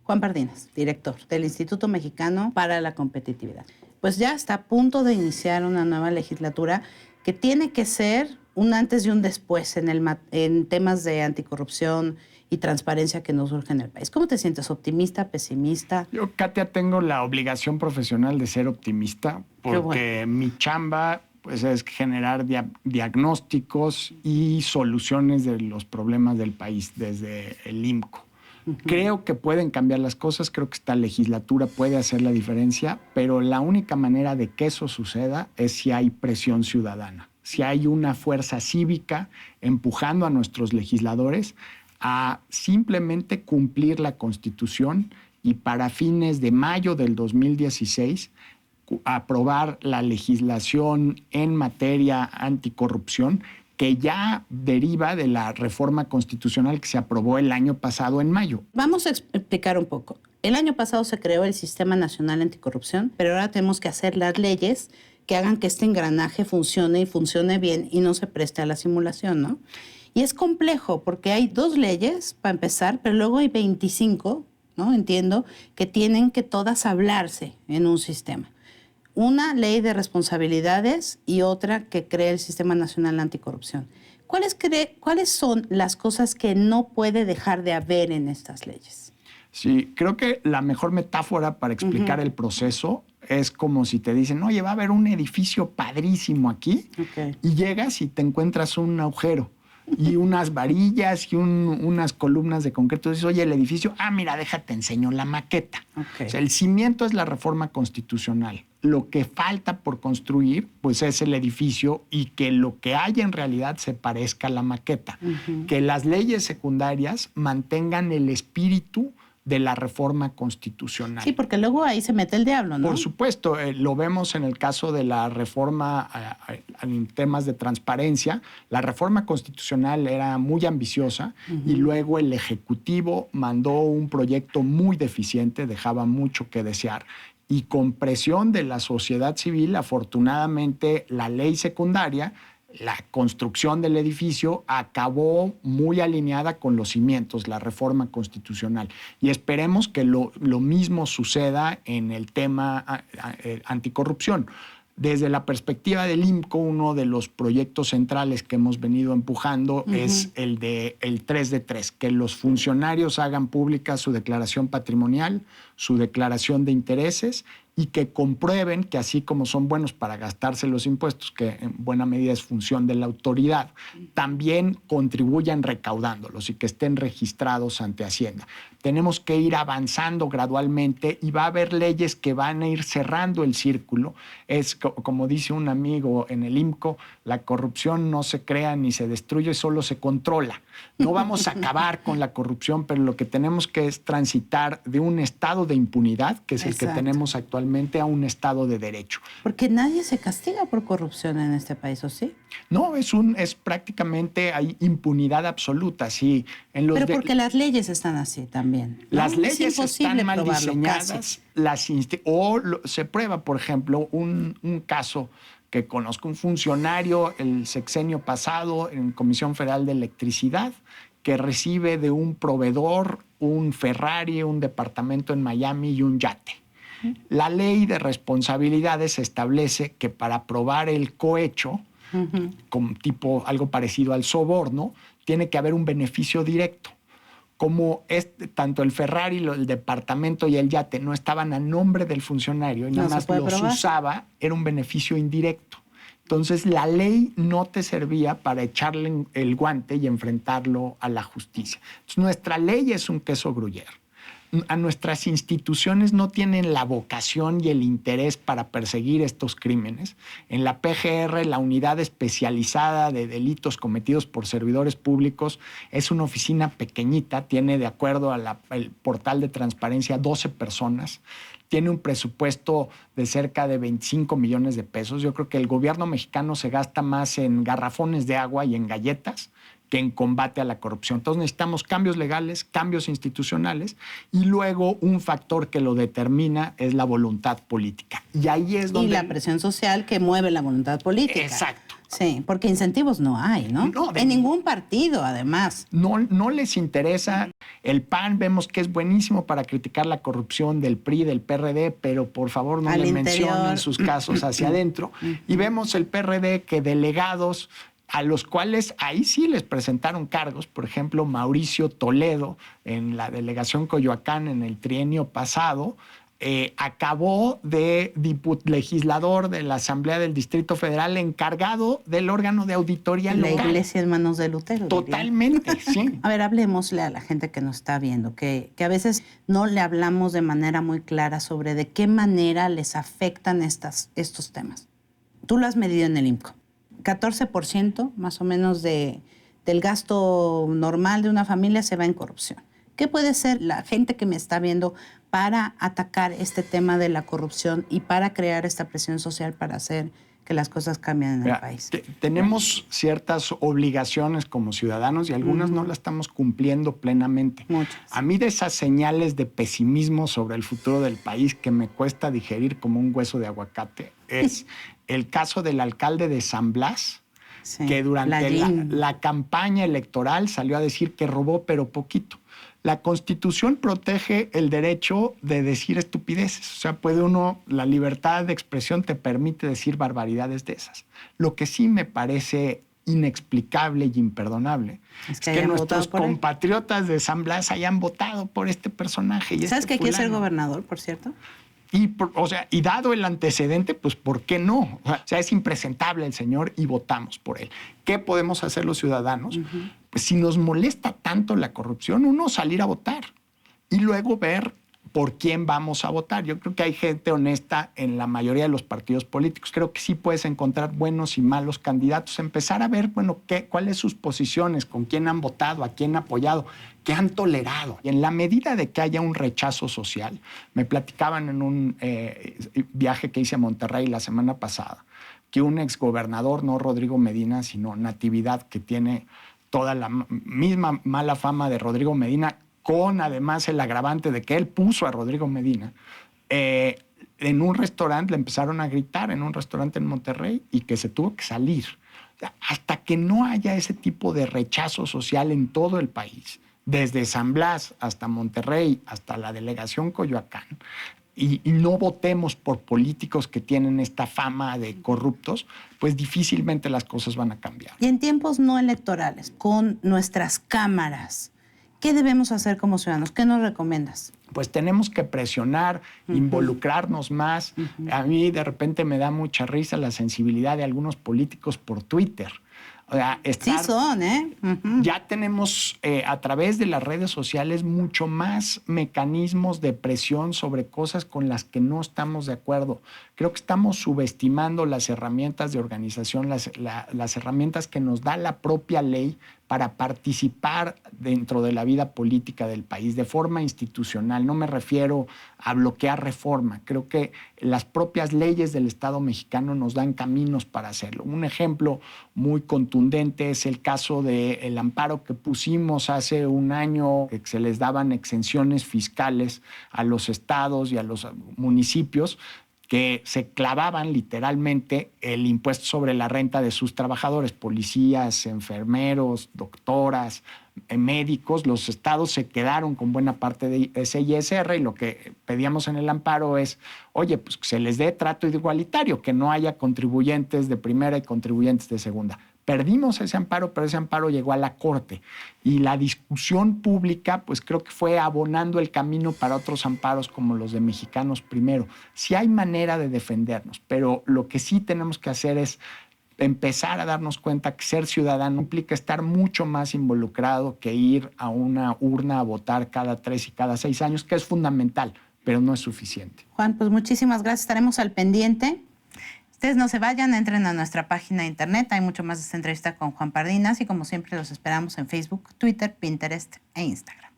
Juan Pardinas, director del Instituto Mexicano para la Competitividad. Pues ya está a punto de iniciar una nueva legislatura que tiene que ser un antes y un después en temas de anticorrupción y transparencia que nos surge en el país. ¿Cómo te sientes? ¿Optimista, pesimista? Yo, Katia, tengo la obligación profesional de ser optimista porque mi chamba pues, es generar diagnósticos y soluciones de los problemas del país desde el IMCO. Creo que pueden cambiar las cosas, creo que esta legislatura puede hacer la diferencia, pero la única manera de que eso suceda es si hay presión ciudadana, si hay una fuerza cívica empujando a nuestros legisladores a simplemente cumplir la Constitución y para fines de mayo del 2016 aprobar la legislación en materia anticorrupción que ya deriva de la reforma constitucional que se aprobó el año pasado en mayo. Vamos a explicar un poco. El año pasado se creó el Sistema Nacional Anticorrupción, pero ahora tenemos que hacer las leyes que hagan que este engranaje funcione y funcione bien y no se preste a la simulación, ¿no? Y es complejo porque hay 2 leyes para empezar, pero luego hay 25, ¿no? Entiendo, que tienen que todas hablarse en un sistema. Una ley de responsabilidades y otra que crea el Sistema Nacional Anticorrupción. ¿Cuáles son las cosas que no puede dejar de haber en estas leyes? Sí, creo que la mejor metáfora para explicar el proceso es como si te dicen, oye, va a haber un edificio padrísimo aquí, y llegas y te encuentras un agujero y unas varillas y unas columnas de concreto. Dices, oye, el edificio, mira, déjate enseño la maqueta. O sea, el cimiento es la reforma constitucional. Lo que falta por construir, pues es el edificio y que lo que hay en realidad se parezca a la maqueta. Que las leyes secundarias mantengan el espíritu de la reforma constitucional. Sí, porque luego ahí se mete el diablo, ¿no? Por supuesto, lo vemos en el caso de la reforma en temas de transparencia. La reforma constitucional era muy ambiciosa y luego el Ejecutivo mandó un proyecto muy deficiente, dejaba mucho que desear. Y con presión de la sociedad civil, afortunadamente, la ley secundaria, la construcción del edificio, acabó muy alineada con los cimientos, la reforma constitucional. Y esperemos que lo mismo suceda en el tema anticorrupción. Desde la perspectiva del IMCO, uno de los proyectos centrales que hemos venido empujando es el 3 de 3, que los funcionarios hagan pública su declaración patrimonial, su declaración de intereses y que comprueben que así como son buenos para gastarse los impuestos, que en buena medida es función de la autoridad, también contribuyan recaudándolos y que estén registrados ante Hacienda. Tenemos que ir avanzando gradualmente y va a haber leyes que van a ir cerrando el círculo. Es como dice un amigo en el IMCO, la corrupción no se crea ni se destruye, solo se controla. No vamos a acabar con la corrupción, pero lo que tenemos que es transitar de un estado de impunidad, que es el que tenemos actualmente, a un estado de derecho. Porque nadie se castiga por corrupción en este país, ¿o sí? No, es prácticamente, hay impunidad absoluta, sí. Pero porque las leyes están así también, ¿no? Las leyes están mal diseñadas, se prueba, por ejemplo, un caso que conozco, un funcionario el sexenio pasado en Comisión Federal de Electricidad que recibe de un proveedor un Ferrari, un departamento en Miami y un yate. La ley de responsabilidades establece que para probar el cohecho, como tipo algo parecido al soborno, tiene que haber un beneficio directo. Como tanto el Ferrari, el departamento y el yate no estaban a nombre del funcionario y nada más los usaba, era un beneficio indirecto. Entonces, la ley no te servía para echarle el guante y enfrentarlo a la justicia. Entonces, nuestra ley es un queso gruyere. A nuestras instituciones no tienen la vocación y el interés para perseguir estos crímenes. En la PGR, la unidad especializada de delitos cometidos por servidores públicos, es una oficina pequeñita, tiene, de acuerdo al portal de transparencia, 12 personas. Tiene un presupuesto de cerca de 25 millones de pesos. Yo creo que el gobierno mexicano se gasta más en garrafones de agua y en galletas que en combate a la corrupción. Entonces necesitamos cambios legales, cambios institucionales y luego un factor que lo determina es la voluntad política. Y ahí es donde... Y la presión social que mueve la voluntad política. Exacto. Sí, porque incentivos no hay, ¿no? En ningún partido, además. No les interesa. El PAN vemos que es buenísimo para criticar la corrupción del PRI, del PRD, pero por favor no le mencionen sus casos hacia adentro. Y vemos el PRD que delegados a los cuales ahí sí les presentaron cargos, por ejemplo, Mauricio Toledo en la delegación Coyoacán en el trienio pasado, acabó de legislador de la Asamblea del Distrito Federal encargado del órgano de auditoría local. La iglesia en manos de Lutero. Totalmente, sí. A ver, hablemosle a la gente que nos está viendo, que a veces no le hablamos de manera muy clara sobre de qué manera les afectan estos temas. Tú lo has medido en el IMCO. 14% más o menos del gasto normal de una familia se va en corrupción. ¿Qué puede ser la gente que me está viendo para atacar este tema de la corrupción y para crear esta presión social para hacer que las cosas cambien en el país? Tenemos ciertas obligaciones como ciudadanos y algunas no las estamos cumpliendo plenamente. Muchas. A mí de esas señales de pesimismo sobre el futuro del país que me cuesta digerir como un hueso de aguacate es el caso del alcalde de San Blas, que durante la campaña electoral salió a decir que robó pero poquito. La Constitución protege el derecho de decir estupideces. O sea, la libertad de expresión te permite decir barbaridades de esas. Lo que sí me parece inexplicable y imperdonable es que nuestros compatriotas de San Blas hayan votado por este personaje. ¿Sabes que quiere ser gobernador, por cierto? Y dado el antecedente, pues ¿por qué no? O sea, es impresentable el señor y votamos por él. ¿Qué podemos hacer los ciudadanos? Pues si nos molesta tanto la corrupción, uno salir a votar y luego ver por quién vamos a votar. Yo creo que hay gente honesta en la mayoría de los partidos políticos. Creo que sí puedes encontrar buenos y malos candidatos. Empezar a ver, cuáles sus posiciones, con quién han votado, a quién han apoyado, qué han tolerado. Y en la medida de que haya un rechazo social, me platicaban en un viaje que hice a Monterrey la semana pasada, que un exgobernador, no Rodrigo Medina, sino Natividad, que tiene toda la misma mala fama de Rodrigo Medina, con además el agravante de que él puso a Rodrigo Medina, en un restaurante le empezaron a gritar, en un restaurante en Monterrey, y que se tuvo que salir. O sea, hasta que no haya ese tipo de rechazo social en todo el país, desde San Blas hasta Monterrey, hasta la delegación Coyoacán, y no votemos por políticos que tienen esta fama de corruptos, pues difícilmente las cosas van a cambiar. Y en tiempos no electorales, con nuestras cámaras, ¿qué debemos hacer como ciudadanos? ¿Qué nos recomiendas? Pues tenemos que presionar, involucrarnos más. A mí de repente me da mucha risa la sensibilidad de algunos políticos por Twitter. O sea, sí son, ¿eh? Ya tenemos a través de las redes sociales mucho más mecanismos de presión sobre cosas con las que no estamos de acuerdo. Creo que estamos subestimando las herramientas de organización, las herramientas que nos da la propia ley para participar dentro de la vida política del país de forma institucional. No me refiero a bloquear reforma. Creo que las propias leyes del Estado mexicano nos dan caminos para hacerlo. Un ejemplo muy contundente es el caso del amparo que pusimos hace un año, que se les daban exenciones fiscales a los estados y a los municipios, que se clavaban literalmente el impuesto sobre la renta de sus trabajadores, policías, enfermeros, doctoras, médicos. Los estados se quedaron con buena parte de ese ISR y lo que pedíamos en el amparo es, oye, pues que se les dé trato igualitario, que no haya contribuyentes de primera y contribuyentes de segunda. Perdimos ese amparo, pero ese amparo llegó a la Corte y la discusión pública, pues creo que fue abonando el camino para otros amparos como los de Mexicanos Primero. Sí hay manera de defendernos, pero lo que sí tenemos que hacer es empezar a darnos cuenta que ser ciudadano implica estar mucho más involucrado que ir a una urna a votar cada 3 y cada 6 años, que es fundamental, pero no es suficiente. Juan, pues muchísimas gracias. Estaremos al pendiente. Ustedes no se vayan, entren a nuestra página de internet. Hay mucho más de esta entrevista con Juan Pardinas y como siempre los esperamos en Facebook, Twitter, Pinterest e Instagram.